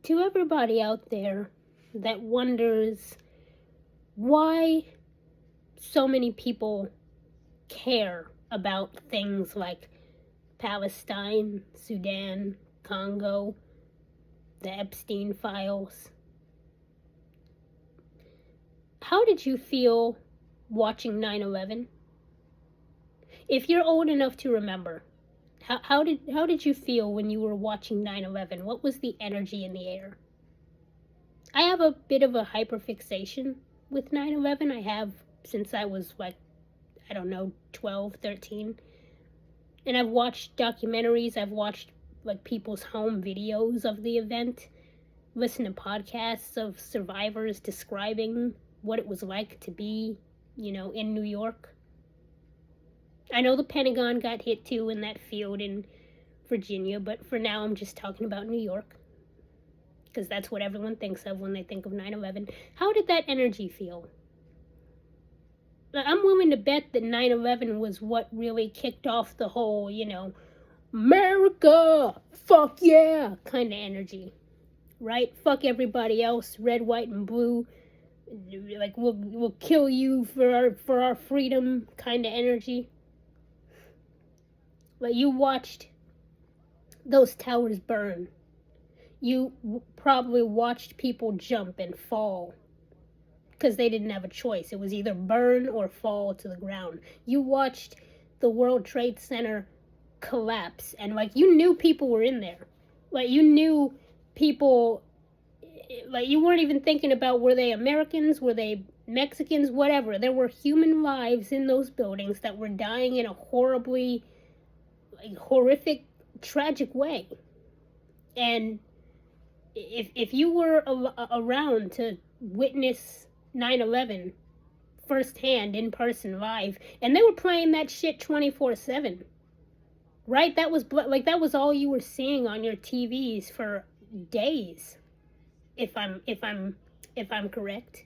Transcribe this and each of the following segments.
To everybody out there that wonders why so many people care about things like Palestine, Sudan, Congo, the Epstein files, how did you feel watching 9/11? If you're old enough to remember, how did you feel when you were watching 9/11? What was the energy in the air? I have a bit of a hyperfixation with 9/11. I have since I was like, I don't know, 12, 13. And I've watched documentaries, I've watched like people's home videos of the event, listened to podcasts of survivors describing what it was like to be, in New York. I know the Pentagon got hit too in that field in Virginia, but for now I'm just talking about New York, because that's what everyone thinks of when they think of 9/11. How did that energy feel? I'm willing to bet that 9/11 was what really kicked off the whole, America, fuck yeah, kind of energy, right? Fuck everybody else, red, white, and blue. Like we'll kill you for our freedom, kind of energy. Like you watched those towers burn. You probably watched people jump and fall because they didn't have a choice. It was either burn or fall to the ground. You watched the World Trade Center collapse, and like you knew people were in there. Like you knew people, like you weren't even thinking about were they Americans, were they Mexicans, whatever. There were human lives in those buildings that were dying in a horribly, horrific, tragic way. And if you were around to witness 9/11 firsthand, in person, live, and they were playing that shit 24/7, right? That was all you were seeing on your TVs for days, if I'm correct.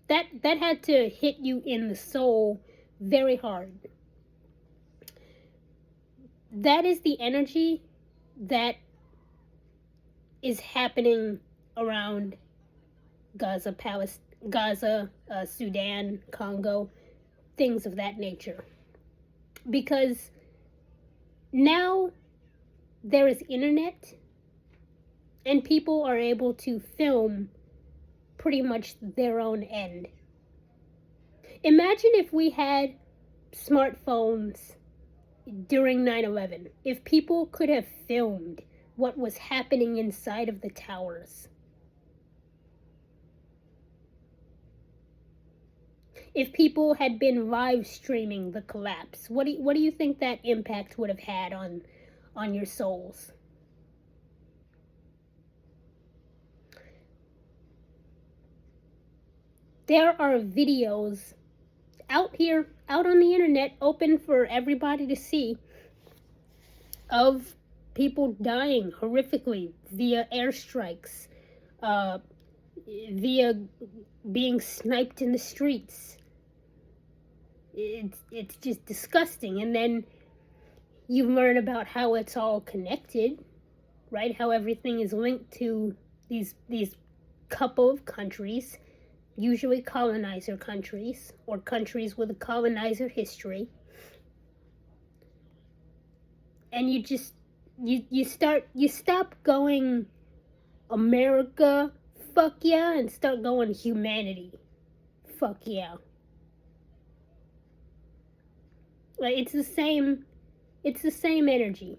That had to hit you in the soul very hard. That is the energy that is happening around Gaza, Sudan, Congo, things of that nature. Because now there is internet and people are able to film pretty much their own end. Imagine if we had smartphones during 9/11, if people could have filmed what was happening inside of the towers. If people had been live streaming the collapse, what do you think that impact would have had on your souls? There are videos out here, out on the internet, open for everybody to see, of people dying horrifically via airstrikes, via being sniped in the streets. It's just disgusting. And then you learn about how it's all connected, right? How everything is linked to these couple of countries, usually colonizer countries or countries with a colonizer history. And you stop going America, fuck yeah, and start going humanity, fuck yeah. Like it's the same energy.